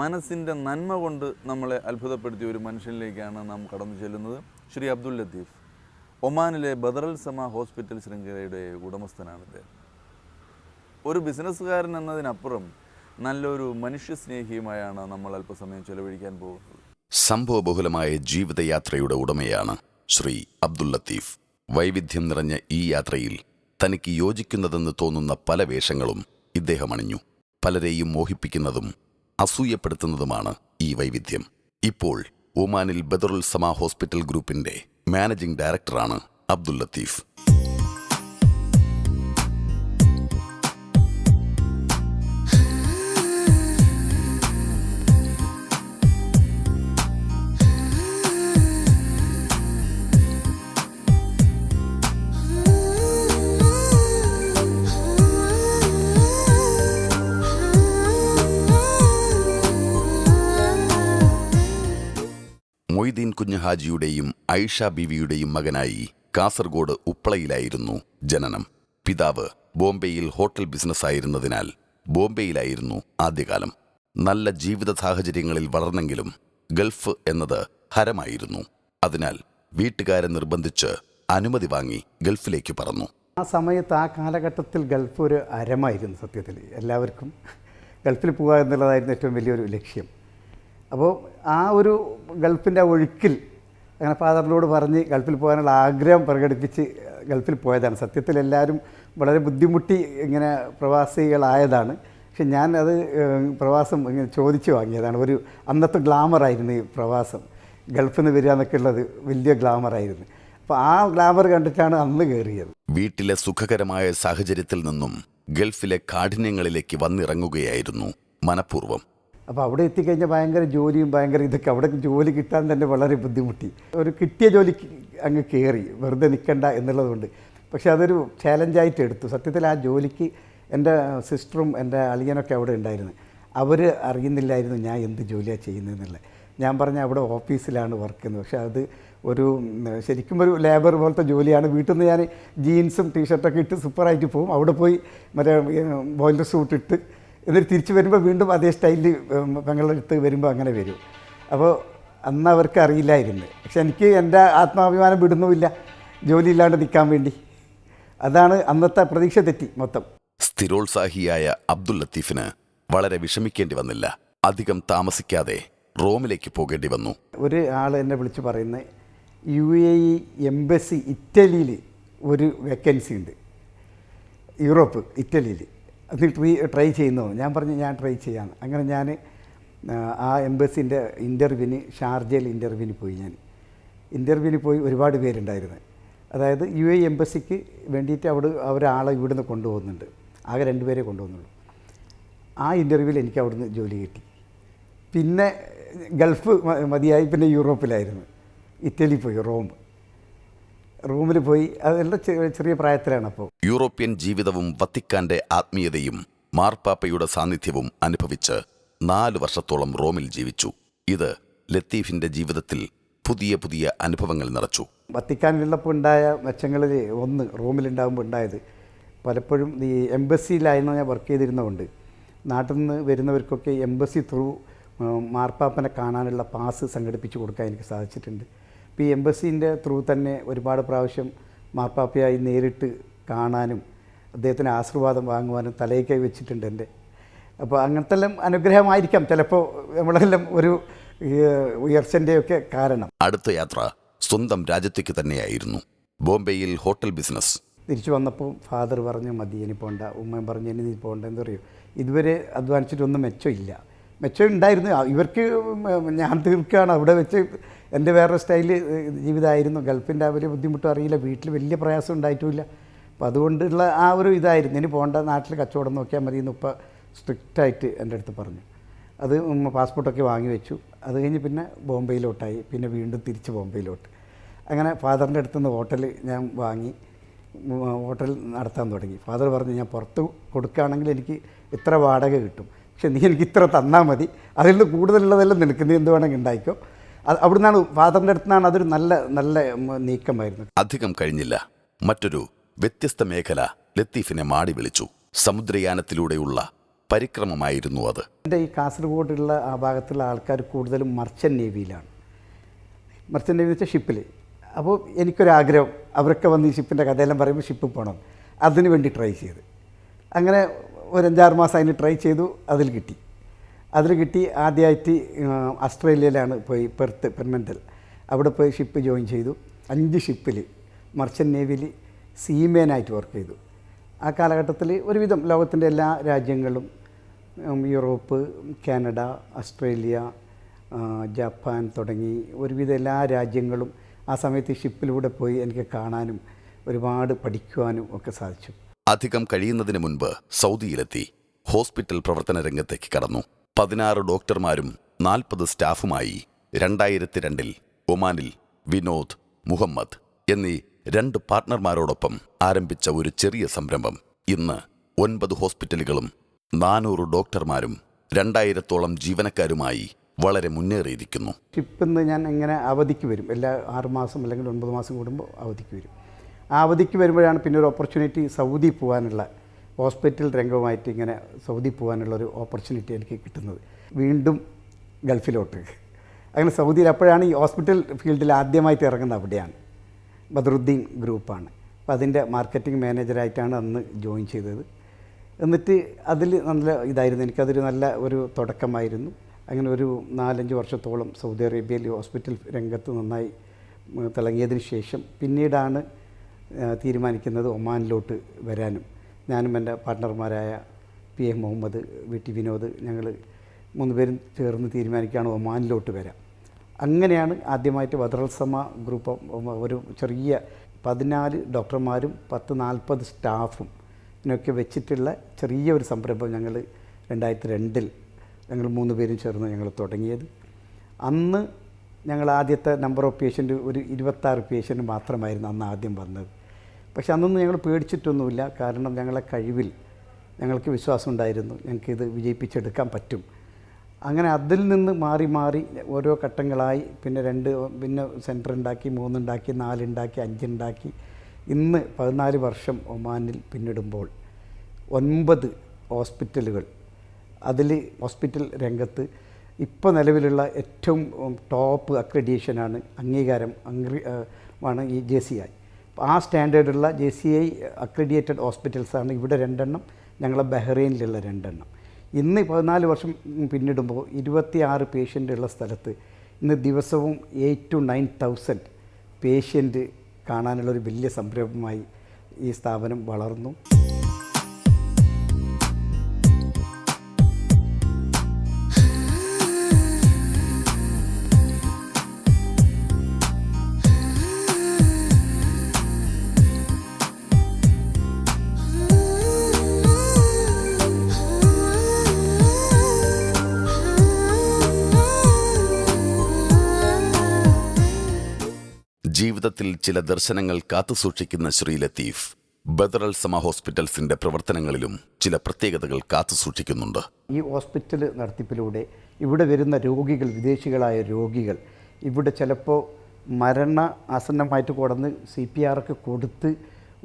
മനസ്സിൻ്റെ നന്മ കൊണ്ട് നമ്മളെ അത്ഭുതപ്പെടുത്തിയ ഒരു മനുഷ്യനിലേക്കാണ് നാം കടന്നു ചെല്ലുന്നത്. ശ്രീ അബ്ദുൽ ലത്തീഫ് ഒമാനിലെ ബദറൽ സമ ഹോസ്പിറ്റൽ ശൃംഖലയുടെ ഉടമസ്ഥനാണ് ഇദ്ദേഹം. ഒരു ബിസിനസ്സുകാരൻ എന്നതിനപ്പുറം നല്ലൊരു മനുഷ്യസ്നേഹിയുമായാണ് നമ്മൾ അല്പസമയം ചെലവഴിക്കാൻ പോകുന്നത്. സംഭവബഹുലമായ ജീവിതയാത്രയുടെ ഉടമയാണ് ശ്രീ അബ്ദുൽ ലത്തീഫ്. വൈവിധ്യം നിറഞ്ഞ ഈ യാത്രയിൽ തനിക്ക് യോജിക്കുന്നതെന്ന് തോന്നുന്ന പല വേഷങ്ങളും ഇദ്ദേഹം അണിഞ്ഞു. പലരെയും മോഹിപ്പിക്കുന്നതും അസൂയപ്പെടുത്തുന്നതുമാണ് ഈ വൈവിധ്യം. ഇപ്പോൾ ഒമാനിൽ ബദറുൽ സമ ഹോസ്പിറ്റൽ ഗ്രൂപ്പിന്റെ മാനേജിംഗ് ഡയറക്ടറാണ് അബ്ദുൽ ലത്തീഫ്. മൊയ്തീൻ കുഞ്ഞ് ഹാജിയുടെയും ഐഷ ബീവിയുടെയും മകനായി കാസർഗോഡ് ഉപ്പളയിലായിരുന്നു ജനനം. പിതാവ് ബോംബെയിൽ ഹോട്ടൽ ബിസിനസ്സായിരുന്നതിനാൽ ബോംബെയിലായിരുന്നു ആദ്യകാലം. നല്ല ജീവിത സാഹചര്യങ്ങളിൽ വളർന്നെങ്കിലും ഗൾഫ് എന്നത് ഹരമായിരുന്നു. അതിനാൽ വീട്ടുകാരെ നിർബന്ധിച്ച് അനുമതി വാങ്ങി ഗൾഫിലേക്ക് പറന്നു. ആ സമയത്ത് ആ കാലഘട്ടത്തിൽ ഗൾഫ് ഒരു ഹരമായിരുന്നു. സത്യത്തിൽ എല്ലാവർക്കും ഗൾഫിൽ പോകുക എന്നുള്ളതായിരുന്നു ഏറ്റവും വലിയൊരു ലക്ഷ്യം. അപ്പോൾ ആ ഒരു ഗൾഫിൻ്റെ ഒഴുക്കിൽ അങ്ങനെ ഫാദറിനോട് പറഞ്ഞ് ഗൾഫിൽ പോകാനുള്ള ആഗ്രഹം പ്രകടിപ്പിച്ച് ഗൾഫിൽ പോയതാണ്. സത്യത്തിൽ എല്ലാവരും വളരെ ബുദ്ധിമുട്ടി ഇങ്ങനെ പ്രവാസികളായതാണ്. പക്ഷെ ഞാൻ അത് പ്രവാസം ഇങ്ങനെ ചോദിച്ചു വാങ്ങിയതാണ്. ഒരു അന്നത്തെ ഗ്ലാമറായിരുന്നു ഈ പ്രവാസം. ഗൾഫിൽ നിന്ന് വരിക എന്നൊക്കെ ഉള്ളത് വലിയ ഗ്ലാമറായിരുന്നു. അപ്പോൾ ആ ഗ്ലാമർ കണ്ടിട്ടാണ് അന്ന് കയറിയത്. വീട്ടിലെ സുഖകരമായ സാഹചര്യത്തിൽ നിന്നും ഗൾഫിലെ കാഠിന്യങ്ങളിലേക്ക് വന്നിറങ്ങുകയായിരുന്നു മനഃപൂർവ്വം. അപ്പോൾ അവിടെ എത്തിക്കഴിഞ്ഞാൽ ഭയങ്കര ജോലിയും ഭയങ്കര ഇതൊക്കെ, അവിടെ ജോലി കിട്ടാൻ തന്നെ വളരെ ബുദ്ധിമുട്ടി. ഒരു കിട്ടിയ ജോലിക്ക് അങ്ങ് കയറി, വെറുതെ നിൽക്കണ്ട എന്നുള്ളതുകൊണ്ട്. പക്ഷേ അതൊരു ചാലഞ്ചായിട്ട് എടുത്തു. സത്യത്തിൽ ആ ജോലിക്ക് എൻ്റെ സിസ്റ്ററും എൻ്റെ അളിയനൊക്കെ അവിടെ ഉണ്ടായിരുന്നു. അവർ അറിയുന്നില്ലായിരുന്നു ഞാൻ എന്ത് ജോലിയാണ് ചെയ്യുന്നതെന്നുള്ളത്. ഞാൻ പറഞ്ഞ അവിടെ ഓഫീസിലാണ് വർക്ക് ചെയ്യുന്നത്. പക്ഷേ അത് ഒരു ശരിക്കും ഒരു ലേബർ പോലത്തെ ജോലിയാണ്. വീട്ടിൽ നിന്ന് ഞാൻ ജീൻസും ടീഷർട്ടൊക്കെ ഇട്ട് സൂപ്പറായിട്ട് പോകും. അവിടെ പോയി മറ്റേ ബോയിലർ സൂട്ട് ഇട്ട് എന്നിട്ട് തിരിച്ച് വരുമ്പോൾ വീണ്ടും അതേ സ്റ്റൈലിൽ പെങ്ങളെടുത്ത് വരുമ്പോൾ അങ്ങനെ വരും. അപ്പോൾ അന്ന് അവർക്ക് അറിയില്ലായിരുന്നു. പക്ഷെ എനിക്ക് എൻ്റെ ആത്മാഭിമാനം വിടുന്നുമില്ല ജോലിയില്ലാണ്ട് നിൽക്കാൻ വേണ്ടി. അതാണ് അന്നത്തെ പ്രതീക്ഷ തെറ്റി മൊത്തം. സ്ഥിരോത്സാഹിയായ അബ്ദുൽ ലത്തീഫിന് വളരെ വിഷമിക്കേണ്ടി വന്നില്ല. അധികം താമസിക്കാതെ റോമിലേക്ക് പോകേണ്ടി വന്നു. ഒരു ആൾ എന്നെ വിളിച്ച് പറയുന്നത് UAE എംബസി ഇറ്റലിയിൽ ഒരു വേക്കൻസി ഉണ്ട്, യൂറോപ്പ് ഇറ്റലിയിൽ, അത് ട്രൈ ചെയ്യുന്നോ? ഞാൻ പറഞ്ഞു ഞാൻ ട്രൈ ചെയ്യാമെന്ന്. അങ്ങനെ ഞാൻ ആ എംബസിൻ്റെ ഇൻ്റർവ്യൂവിന് ഷാർജയിൽ ഇൻ്റർവ്യൂവിന് പോയി. ഞാൻ ഇൻ്റർവ്യൂവിന് പോയി ഒരുപാട് പേരുണ്ടായിരുന്നു. അതായത് UAE എംബസിക്ക് വേണ്ടിയിട്ട് ഒരാളെ ഇവിടുന്ന് കൊണ്ടുപോകുന്നുണ്ട്. ആകെ 2 പേരെ കൊണ്ടുപോകുന്നുള്ളൂ. ആ ഇൻ്റർവ്യൂവിൽ എനിക്ക് അവിടുന്ന് ജോലി കിട്ടി. പിന്നെ ഗൾഫ് മതിയായി, പിന്നെ യൂറോപ്പിലായിരുന്നു. ഇറ്റലി പോയി, റൂമിൽ പോയി. അതെല്ലാം ചെറിയ പ്രായത്തിലാണ്. അപ്പോൾ യൂറോപ്യൻ ജീവിതവും വത്തിക്കാന്റെ ആത്മീയതയും മാർപ്പാപ്പയുടെ സാന്നിധ്യവും അനുഭവിച്ച് 4 വർഷത്തോളം റോമിൽ ജീവിച്ചു. ഇത് ലത്തീഫിന്റെ ജീവിതത്തിൽ പുതിയ പുതിയ അനുഭവങ്ങൾ നിറച്ചു. വത്തിക്കാനിലുള്ളപ്പോൾ ഉണ്ടായ മെച്ചങ്ങളിൽ ഒന്ന്, റോമിലുണ്ടാകുമ്പോൾ ഉണ്ടായത്, പലപ്പോഴും ഈ എംബസിയിലായിരുന്നു ഞാൻ വർക്ക് ചെയ്തിരുന്നതുകൊണ്ട് നാട്ടിൽ നിന്ന് വരുന്നവർക്കൊക്കെ എംബസി ത്രൂ മാർപ്പാപ്പനെ കാണാനുള്ള പാസ് സംഘടിപ്പിച്ച് കൊടുക്കാൻ എനിക്ക് സാധിച്ചിട്ടുണ്ട്. ഇപ്പോൾ ഈ എംബസീൻ്റെ ത്രൂ തന്നെ ഒരുപാട് പ്രാവശ്യം മാർപ്പാപ്പയായി നേരിട്ട് കാണാനും അദ്ദേഹത്തിന് ആശീർവാദം വാങ്ങുവാനും തലയിൽ കൈ വെച്ചിട്ടുണ്ട് എൻ്റെ. അപ്പോൾ അങ്ങനത്തെ എല്ലാം അനുഗ്രഹമായിരിക്കാം ചിലപ്പോൾ നമ്മളെല്ലാം ഒരു ഉയർച്ചൻ്റെയൊക്കെ കാരണം. അടുത്ത യാത്ര സ്വന്തം രാജ്യത്തേക്ക് തന്നെയായിരുന്നു. ബോംബെയിൽ ഹോട്ടൽ ബിസിനസ്. തിരിച്ചു വന്നപ്പോൾ ഫാദർ പറഞ്ഞു മതി ഇനി പോകണ്ട, ഉമ്മയും പറഞ്ഞു ഇനി നീ പോകണ്ട. എന്താ പറയുക, ഇതുവരെ അധ്വാനിച്ചിട്ടൊന്നും മെച്ചമില്ല, മെച്ചം ഉണ്ടായിരുന്നു. ഇവർക്ക് ഞാൻ തീർക്കുകയാണ് അവിടെ വെച്ച്. എൻ്റെ വേറൊരു സ്റ്റൈല് ജീവിതമായിരുന്നു. ഗൾഫിൻ്റെ ആ വലിയ ബുദ്ധിമുട്ടും അറിയില്ല, വീട്ടിൽ വലിയ പ്രയാസം ഉണ്ടായിട്ടുമില്ല. അപ്പോൾ അതുകൊണ്ടുള്ള ആ ഒരു ഇതായിരുന്നു. ഇനി പോകേണ്ട, നാട്ടിൽ കച്ചവടം നോക്കിയാൽ മതി എന്ന് ഇപ്പോൾ സ്ട്രിക്റ്റായിട്ട് എൻ്റെ അടുത്ത് പറഞ്ഞു. അത് പാസ്പോർട്ടൊക്കെ വാങ്ങി വെച്ചു. അത് കഴിഞ്ഞ് പിന്നെ ബോംബെയിലോട്ടായി, പിന്നെ വീണ്ടും തിരിച്ച് ബോംബെയിലോട്ട്. അങ്ങനെ ഫാദറിൻ്റെ അടുത്ത് നിന്ന് ഹോട്ടൽ ഞാൻ വാങ്ങി, ഹോട്ടൽ നടത്താൻ തുടങ്ങി. ഫാദർ പറഞ്ഞു, ഞാൻ പുറത്ത് കൊടുക്കുകയാണെങ്കിൽ എനിക്ക് ഇത്ര വാടക കിട്ടും, പക്ഷെ നീ എനിക്ക് ഇത്ര തന്നാൽ മതി, അതിൽ നിന്ന് കൂടുതലുള്ളതെല്ലാം നിനക്ക് നീ എന്ത് വേണമെങ്കിൽ ഉണ്ടായിക്കോ. അവിടുന്നാണ് ഫാദറിൻ്റെ അടുത്ത് നിന്നാണ്. അതൊരു നല്ല നീക്കമായിരുന്നു. അധികം കഴിഞ്ഞില്ല, മറ്റൊരു വ്യത്യസ്ത മേഖല ലത്തീഫിനെ മാടി വിളിച്ചു. സമുദ്രയാനത്തിലൂടെയുള്ള പരിക്രമമായിരുന്നു അത്. എൻ്റെ ഈ കാസർഗോഡുള്ള ആ ഭാഗത്തുള്ള ആൾക്കാർ കൂടുതലും മർച്ചൻ്റ് നേവിയിലാണ്. മർച്ചൻ്റ് നേവി എന്ന് വെച്ചാൽ ഷിപ്പിൽ. അപ്പോൾ എനിക്കൊരാഗ്രഹം, അവരൊക്കെ വന്ന് ഈ ഷിപ്പിൻ്റെ കഥയെല്ലാം പറയുമ്പോൾ ഷിപ്പിൽ പോകണം. അതിന് വേണ്ടി ട്രൈ ചെയ്ത്, അങ്ങനെ ഒരു 5-6 മാസം അതിന് ട്രൈ ചെയ്തു. അതിൽ കിട്ടി. ആദ്യമായിട്ട് ഓസ്ട്രേലിയയിലാണ് പോയി, പെർമനൻ്റൽ. അവിടെ പോയി ഷിപ്പ് ജോയിൻ ചെയ്തു. 5 ഷിപ്പിൽ മർച്ചൻ്റ് നേവിയിൽ സീമേനായിട്ട് വർക്ക് ചെയ്തു. ആ കാലഘട്ടത്തിൽ ഒരുവിധം ലോകത്തിൻ്റെ എല്ലാ രാജ്യങ്ങളും, യൂറോപ്പ്, കാനഡ, ഓസ്ട്രേലിയ, ജപ്പാൻ തുടങ്ങി ഒരുവിധം എല്ലാ രാജ്യങ്ങളും ആ സമയത്ത് ഷിപ്പിലൂടെ പോയി എനിക്ക് കാണാനും ഒരുപാട് പഠിക്കുവാനും ഒക്കെ സാധിച്ചു. അധികം കഴിയുന്നതിന് മുൻപ് സൗദിയിലെത്തി ഹോസ്പിറ്റൽ പ്രവർത്തന രംഗത്തേക്ക് കടന്നു. 16 ഡോക്ടർമാരും 40 സ്റ്റാഫുമായി 2002 ഒമാനിൽ വിനോദ്, മുഹമ്മദ് എന്നീ 2 പാർട്ട്ണർമാരോടൊപ്പം ആരംഭിച്ച ഒരു ചെറിയ സംരംഭം ഇന്ന് 9 ഹോസ്പിറ്റലുകളും 400 ഡോക്ടർമാരും 2000-ഓളം ജീവനക്കാരുമായി വളരെ മുന്നേറിയിരിക്കുന്നു. ഷിപ്പിൽ നിന്ന് ഞാൻ ഇങ്ങനെ അവധിക്ക് വരും, എല്ലാ 6 മാസം അല്ലെങ്കിൽ 9 മാസം കൂടുമ്പോൾ അവധിക്ക് വരും. ആ അവധിക്ക് വരുമ്പോഴാണ് പിന്നെ ഒരു ഓപ്പർച്യൂണിറ്റി സൗദി പോകാനുള്ള, ഹോസ്പിറ്റൽ രംഗവുമായിട്ട് ഇങ്ങനെ സൗദി പോകാനുള്ളൊരു ഓപ്പർച്യൂണിറ്റി എനിക്ക് കിട്ടുന്നത്. വീണ്ടും ഗൾഫിലോട്ട്. അങ്ങനെ സൗദിയിൽ അപ്പോഴാണ് ഈ ഹോസ്പിറ്റൽ ഫീൽഡിൽ ആദ്യമായിട്ട് ഇറങ്ങുന്നത്. അവിടെയാണ് ബദറുദ്ദീൻ ഗ്രൂപ്പാണ്. അപ്പോൾ അതിൻ്റെ മാർക്കറ്റിംഗ് മാനേജറായിട്ടാണ് അന്ന് ജോയിൻ ചെയ്തത്. എന്നിട്ട് അതിൽ നല്ല ഇതായിരുന്നു, എനിക്കതൊരു നല്ല ഒരു തുടക്കമായിരുന്നു. അങ്ങനെ ഒരു 4-5 വർഷത്തോളം സൗദി അറേബ്യയിൽ ഹോസ്പിറ്റൽ രംഗത്ത് നന്നായി തിളങ്ങിയതിന് ശേഷം പിന്നീടാണ് തീരുമാനിക്കുന്നത് ഒമാനിലോട്ട് വരാനും. ഞാനും എൻ്റെ പാർട്ട്ണർമാരായ PA മുഹമ്മദ്, VT വിനോദ്, ഞങ്ങൾ 3 പേരും ചേർന്ന് തീരുമാനിക്കുകയാണ് ഒമാനിലോട്ട് വരാം. അങ്ങനെയാണ് ആദ്യമായിട്ട് ബദറുൽ സമ ഗ്രൂപ്പ്, ഒരു ചെറിയ 14 ഡോക്ടർമാരും 10-40 സ്റ്റാഫും ഇതിനൊക്കെ വെച്ചിട്ടുള്ള ചെറിയൊരു സംരംഭം ഞങ്ങൾ 2002 ഞങ്ങൾ 3 പേരും ചേർന്ന് ഞങ്ങൾ തുടങ്ങിയത്. അന്ന് ഞങ്ങൾ ആദ്യത്തെ നമ്പർ ഓഫ് പേഷ്യൻ്റ് ഒരു 26 പേഷ്യൻ്റ് മാത്രമായിരുന്നു അന്ന് ആദ്യം വന്നത്. പക്ഷെ അന്നൊന്നും ഞങ്ങൾ പേടിച്ചിട്ടൊന്നുമില്ല, കാരണം ഞങ്ങളെ കഴിവിൽ ഞങ്ങൾക്ക് വിശ്വാസം ഉണ്ടായിരുന്നു, ഞങ്ങൾക്കിത് വിജയിപ്പിച്ചെടുക്കാൻ പറ്റും. അങ്ങനെ അതിൽ നിന്ന് മാറി ഓരോ ഘട്ടങ്ങളായി പിന്നെ സെൻറ്റർ ഉണ്ടാക്കി, 3 ഉണ്ടാക്കി, 4 ഉണ്ടാക്കി, 5 ഉണ്ടാക്കി. ഇന്ന് 14 വർഷം ഒമാനിൽ പിന്നിടുമ്പോൾ 9 ഹോസ്പിറ്റലുകൾ. അതിൽ ഹോസ്പിറ്റൽ രംഗത്ത് ഇപ്പോൾ നിലവിലുള്ള ഏറ്റവും ടോപ്പ് അക്രഡിറ്റേഷനാണ്, ആണ് ഈ JCI. ആ സ്റ്റാൻഡേർഡുള്ള JCI അക്രഡിറ്റേറ്റഡ് ഹോസ്പിറ്റൽസാണ് ഇവിടെ 2 എണ്ണം, ഞങ്ങളെ ബഹ്റൈനിലുള്ള 2 എണ്ണം. ഇന്ന് 14 വർഷം പിന്നിടുമ്പോൾ 26 പേഷ്യൻ്റ് ഉള്ള സ്ഥലത്ത് ഇന്ന് ദിവസവും 8,000 to 9,000 പേഷ്യൻ്റ് കാണാനുള്ളൊരു വലിയ സംരംഭമായി ഈ സ്ഥാപനം വളർന്നു. ജീവിതത്തിൽ ചില ദർശനങ്ങൾ കാത്തുസൂക്ഷിക്കുന്ന ശ്രീ ലത്തീഫ് ബദറുൽ സമ ഹോസ്പിറ്റൽസിന്റെ പ്രവർത്തനങ്ങളിലും ചില പ്രത്യേകതകൾ കാത്തുസൂക്ഷിക്കുന്നുണ്ട്. ഈ ഹോസ്പിറ്റൽ നടത്തിപ്പിലൂടെ ഇവിടെ വരുന്ന രോഗികൾ, വിദേശികളായ രോഗികൾ, ഇവിടെ ചിലപ്പോൾ മരണ ആസന്നമായിട്ട് കൊടന്ന് CPR ഒക്കെ കൊടുത്ത്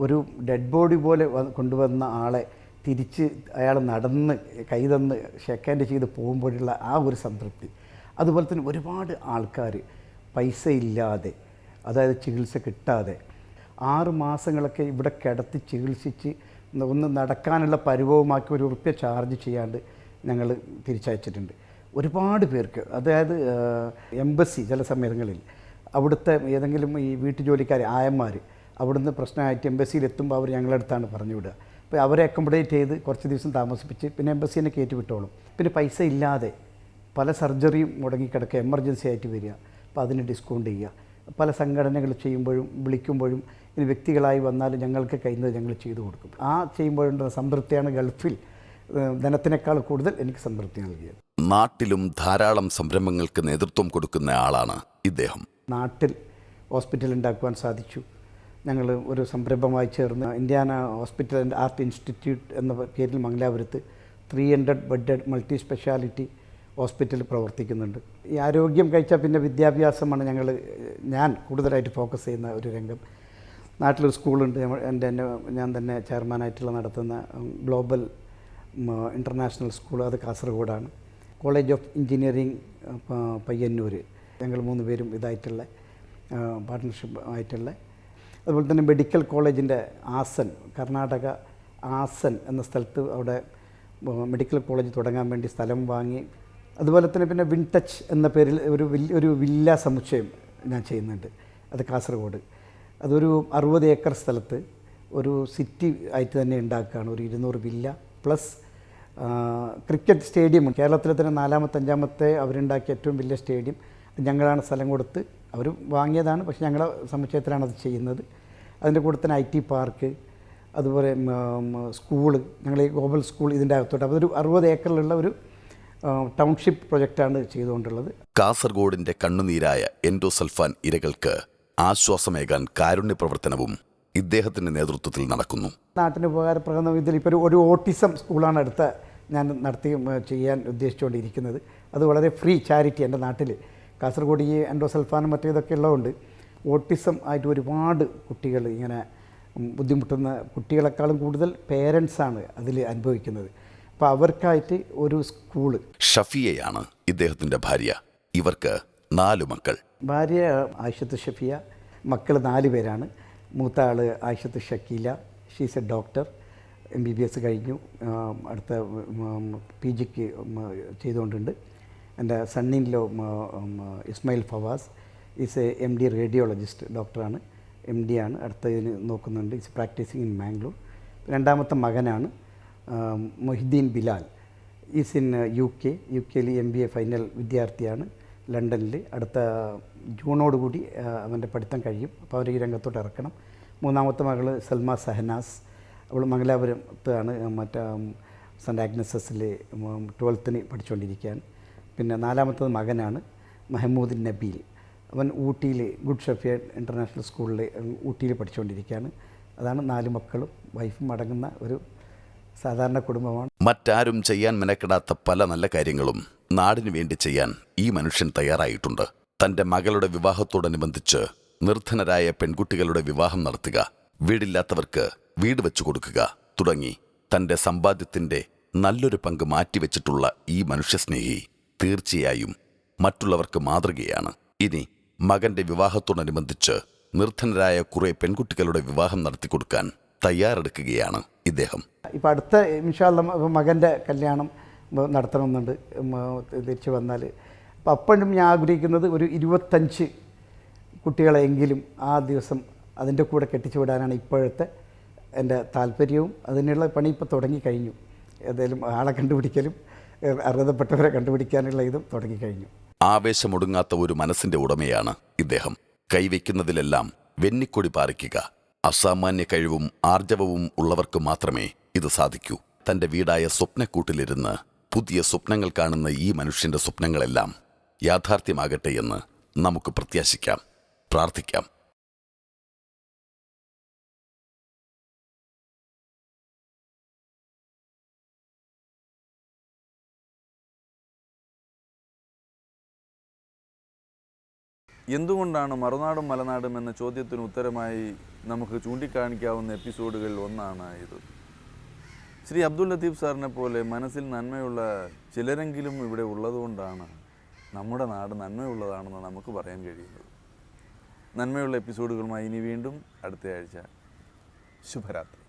ഒരു ഡെഡ് ബോഡി പോലെ കൊണ്ടുവന്ന ആളെ തിരിച്ച് അയാൾ നടന്ന് കൈ തന്ന് ഷേക്ക് ഹാൻഡ് ചെയ്ത് പോകുമ്പോഴുള്ള ആ ഒരു സംതൃപ്തി. അതുപോലെ തന്നെ ഒരുപാട് ആൾക്കാർ പൈസ ഇല്ലാതെ, അതായത് ചികിത്സ കിട്ടാതെ 6 മാസങ്ങളൊക്കെ ഇവിടെ കിടത്തി ചികിത്സിച്ച് ഒന്ന് നടക്കാനുള്ള പരുവവുമാക്കി ₹1 ചാർജ് ചെയ്യാണ്ട് ഞങ്ങൾ തിരിച്ചയച്ചിട്ടുണ്ട് ഒരുപാട് പേർക്ക്. അതായത് എംബസി ചില സമയങ്ങളിൽ അവിടുത്തെ ഏതെങ്കിലും ഈ വീട്ടുജോലിക്കാർ, ആയന്മാർ അവിടുന്ന് പ്രശ്നമായിട്ട് എംബസിയിലെത്തുമ്പോൾ അവർ ഞങ്ങളടുത്താണ് പറഞ്ഞു വിടുക. അപ്പോൾ അവരെ അക്കോമഡേറ്റ് ചെയ്ത് കുറച്ച് ദിവസം താമസിപ്പിച്ച് പിന്നെ എംബസിനെ കയറ്റി വിട്ടോളും. പിന്നെ പൈസ ഇല്ലാതെ പല സർജറിയും മുടങ്ങിക്കിടക്കുക, എമർജൻസി ആയിട്ട് വരിക, അപ്പോൾ അതിന് ഡിസ്കൗണ്ട് ചെയ്യുക. പല സംഘടനകൾ ചെയ്യുമ്പോഴും വിളിക്കുമ്പോഴും ഇനി വ്യക്തികളായി വന്നാലും ഞങ്ങൾക്ക് കഴിയുന്നത് ഞങ്ങൾ ചെയ്തു കൊടുക്കും. ആ ചെയ്യുമ്പോഴുള്ള സംതൃപ്തിയാണ് ഗൾഫിൽ ധനത്തിനേക്കാൾ കൂടുതൽ എനിക്ക് സംതൃപ്തി നൽകിയത്. നാട്ടിലും ധാരാളം സംരംഭങ്ങൾക്ക് നേതൃത്വം കൊടുക്കുന്ന ആളാണ് ഇദ്ദേഹം. നാട്ടിൽ ഹോസ്പിറ്റൽ ഉണ്ടാക്കുവാൻ സാധിച്ചു. ഞങ്ങൾ ഒരു സംരംഭമായി ചേർന്ന് Indiana hospital and art institute എന്ന പേരിൽ മംഗലാപുരത്ത് 300 ബെഡഡ് മൾട്ടി സ്പെഷ്യാലിറ്റി ഹോസ്പിറ്റൽ പ്രവർത്തിക്കുന്നുണ്ട്. ഈ ആരോഗ്യം കഴിച്ചാൽ പിന്നെ വിദ്യാഭ്യാസമാണ് ഞാൻ കൂടുതലായിട്ട് ഫോക്കസ് ചെയ്യുന്ന ഒരു രംഗം. നാട്ടിലൊരു സ്കൂളുണ്ട്, ഞാൻ തന്നെ ചെയർമാനായിട്ടുള്ള നടത്തുന്ന ഗ്ലോബൽ ഇൻ്റർനാഷണൽ സ്കൂൾ, അത് കാസർഗോഡാണ്. കോളേജ് ഓഫ് എഞ്ചിനീയറിംഗ് പയ്യന്നൂർ, ഞങ്ങൾ 3 പേരും ഇതായിട്ടുള്ള പാർട്ട്ണർഷിപ്പ് ആയിട്ടുള്ള. അതുപോലെ തന്നെ മെഡിക്കൽ കോളേജിൻ്റെ ആസൻ, കർണാടക ആസൻ എന്ന സ്ഥലത്ത് അവിടെ മെഡിക്കൽ കോളേജ് തുടങ്ങാൻ വേണ്ടി സ്ഥലം വാങ്ങി. അതുപോലെ തന്നെ പിന്നെ വിൻടച്ച് എന്ന പേരിൽ ഒരു വില്ല സമുച്ചയം ഞാൻ ചെയ്യുന്നുണ്ട്, അത് കാസർഗോഡ്. അതൊരു 60 ഏക്കർ സ്ഥലത്ത് ഒരു സിറ്റി ആയിട്ട് തന്നെ ഉണ്ടാക്കുകയാണ്. ഒരു 200 വില്ല പ്ലസ് ക്രിക്കറ്റ് സ്റ്റേഡിയം. കേരളത്തിലെ തന്നെ 4ാമത്തെ 5ാമത്തെ അവരുണ്ടാക്കിയ ഏറ്റവും വലിയ സ്റ്റേഡിയം. ഞങ്ങളാണ് സ്ഥലം കൊടുത്ത്, അവർ വാങ്ങിയതാണ്, പക്ഷേ ഞങ്ങളുടെ സമുച്ചയത്തിലാണ് അത് ചെയ്യുന്നത്. അതിൻ്റെ കൂടെ തന്നെ IT പാർക്ക്, അതുപോലെ സ്കൂള്, ഞങ്ങൾ ഈ ഗ്ലോബൽ സ്കൂൾ ഇതിൻ്റെ അകത്തോട്ട്. അതൊരു 60 ഏക്കറിലുള്ള ഒരു ടൗൺഷിപ്പ് പ്രൊജക്റ്റാണ് ചെയ്തുകൊണ്ടുള്ളത്. കാസർഗോഡിൻ്റെ കണ്ണുനീരായ എൻഡോസൾഫാൻ ഇരകൾക്ക് ആശ്വാസമേകാൻ കാരുണ്യ പ്രവർത്തനവും ഇദ്ദേഹത്തിൻ്റെ നേതൃത്വത്തിൽ നടക്കുന്നു. നാട്ടിന് ഉപകാരപ്രദം ഇതിൽ ഇപ്പോൾ ഒരു ഓട്ടിസം സ്കൂളാണ് ഞാൻ ചെയ്യാൻ ഉദ്ദേശിച്ചുകൊണ്ടിരിക്കുന്നത്. അത് വളരെ ഫ്രീ ചാരിറ്റി. എൻ്റെ നാട്ടിൽ കാസർഗോഡ് ഈ എൻഡോസൾഫാനും മറ്റേതൊക്കെ ഉള്ളതുകൊണ്ട് ഓട്ടിസം ആയിട്ട് ഒരുപാട് കുട്ടികൾ ഇങ്ങനെ ബുദ്ധിമുട്ടുന്ന കുട്ടികളെക്കാളും കൂടുതൽ പേരൻസാണ് അതിൽ അനുഭവിക്കുന്നത്. അപ്പോൾ അവർക്കായിട്ട് ഒരു സ്കൂള്. ഷഫിയയാണ് ഇദ്ദേഹത്തിൻ്റെ ഭാര്യ. ഇവർക്ക് 4 മക്കൾ. ഭാര്യ ആയിഷത്ത് ഷഫിയ, മക്കൾ 4 പേരാണ്. മൂത്ത ആൾ Ayishath Shakeela, she's a doctor, MBBS കഴിഞ്ഞു, അടുത്ത PGക്ക് ചെയ്തുകൊണ്ടുണ്ട്. എൻ്റെ son in law Ismail Fawaz is a MD radiologist, ഡോക്ടറാണ്, MD ആണ്, അടുത്തതിന് നോക്കുന്നുണ്ട്, ഈസ് പ്രാക്ടീസിങ് ഇൻ മാംഗ്ലൂർ. 2ാമത്തെ മകനാണ് Mohiddeen Bilal, is in UK MBA final വിദ്യാർത്ഥിയാണ് ലണ്ടനിൽ. അടുത്ത ജൂണോടുകൂടി അവൻ്റെ പഠിത്തം കഴിയും, അപ്പോൾ അവർ ഈ രംഗത്തോട്ട് ഇറക്കണം. 3ാമത്തെ മകൾ സൽമ സഹനാസ്, അവൾ മംഗലാപുരത്താണ്, സെൻറ്റ് ആഗ്നസസിൽ 12th പഠിച്ചുകൊണ്ടിരിക്കുകയാണ്. പിന്നെ 4ാമത്തത് മകനാണ് മെഹമ്മൂദ് നബീൽ, അവൻ ഊട്ടിയിൽ ഗുഡ് ഷഫിയർ ഇൻ്റർനാഷണൽ സ്കൂളിൽ ഊട്ടിയിൽ പഠിച്ചുകൊണ്ടിരിക്കുകയാണ്. അതാണ് 4 മക്കളും വൈഫും അടങ്ങുന്ന ഒരു സാധാരണ കുടുംബമാണ്. മറ്റാരും ചെയ്യാൻ മെനക്കെടാത്ത പല നല്ല കാര്യങ്ങളും നാടിനു വേണ്ടി ചെയ്യാൻ ഈ മനുഷ്യൻ തയ്യാറായിട്ടുണ്ട്. തൻ്റെ മകളുടെ വിവാഹത്തോടനുബന്ധിച്ച് നിർധനരായ പെൺകുട്ടികളുടെ വിവാഹം നടത്തുക, വീടില്ലാത്തവർക്ക് വീട് വെച്ചു കൊടുക്കുക തുടങ്ങി തൻ്റെ സമ്പാദ്യത്തിൻ്റെ നല്ലൊരു പങ്ക് മാറ്റിവെച്ചിട്ടുള്ള ഈ മനുഷ്യസ്നേഹി തീർച്ചയായും മറ്റുള്ളവർക്ക് മാതൃകയാണ്. ഇനി മകൻ്റെ വിവാഹത്തോടനുബന്ധിച്ച് നിർധനരായ കുറേ പെൺകുട്ടികളുടെ വിവാഹം നടത്തിക്കൊടുക്കാൻ തയ്യാറെടുക്കുകയാണ് ഇദ്ദേഹം. ഇപ്പോൾ അടുത്ത ഇൻഷാ അല്ലാഹ് മകൻ്റെ കല്യാണം നടത്തണമെന്നുണ്ട് തിരിച്ചു വന്നാൽ. അപ്പോൾ അപ്പോഴും ഞാൻ ആഗ്രഹിക്കുന്നത് ഒരു 25 കുട്ടികളെങ്കിലും ആ ദിവസം അതിൻ്റെ കൂടെ കെട്ടിച്ചു വിടാനാണ് ഇപ്പോഴത്തെ എൻ്റെ താല്പര്യവും. അതിനുള്ള പണി ഇപ്പോൾ തുടങ്ങിക്കഴിഞ്ഞു. ഏതായാലും ആളെ കണ്ടുപിടിക്കലും അർഹതപ്പെട്ടവരെ കണ്ടുപിടിക്കാനുള്ള ഇതും തുടങ്ങിക്കഴിഞ്ഞു. ആവേശമൊടുങ്ങാത്ത ഒരു മനസ്സിൻ്റെ ഉടമയാണ് ഇദ്ദേഹം. കൈവയ്ക്കുന്നതിലെല്ലാം വെന്നിക്കൊടി പാറിക്കുക. അസാമാന്യ കഴിവും ആർജവവും ഉള്ളവർക്ക് മാത്രമേ ഇത് സാധിക്കൂ. തൻ്റെ വീടായ സ്വപ്നക്കൂട്ടിലിരുന്ന് പുതിയ സ്വപ്നങ്ങൾ കാണുന്ന ഈ മനുഷ്യൻ്റെ സ്വപ്നങ്ങളെല്ലാം യാഥാർത്ഥ്യമാകട്ടെ എന്ന് നമുക്ക് പ്രത്യാശിക്കാം, പ്രാർത്ഥിക്കാം. എന്തുകൊണ്ടാണ് മറുനാടും മലനാടും എന്ന ചോദ്യത്തിന് ഉത്തരമായി നമുക്ക് ചൂണ്ടിക്കാണിക്കാവുന്ന എപ്പിസോഡുകളിൽ ഒന്നാണ് ഇത്. ശ്രീ അബ്ദുൽ ലത്തീഫ് സാറിനെ പോലെ മനസ്സിൽ നന്മയുള്ള ചിലരെങ്കിലും ഇവിടെ ഉള്ളതുകൊണ്ടാണ് നമ്മുടെ നാട് നന്മയുള്ളതാണെന്ന് നമുക്ക് പറയാൻ കഴിയുന്നത്. നന്മയുള്ള എപ്പിസോഡുകളുമായി ഇനി വീണ്ടും അടുത്ത ആഴ്ച. ശുഭരാത്രി.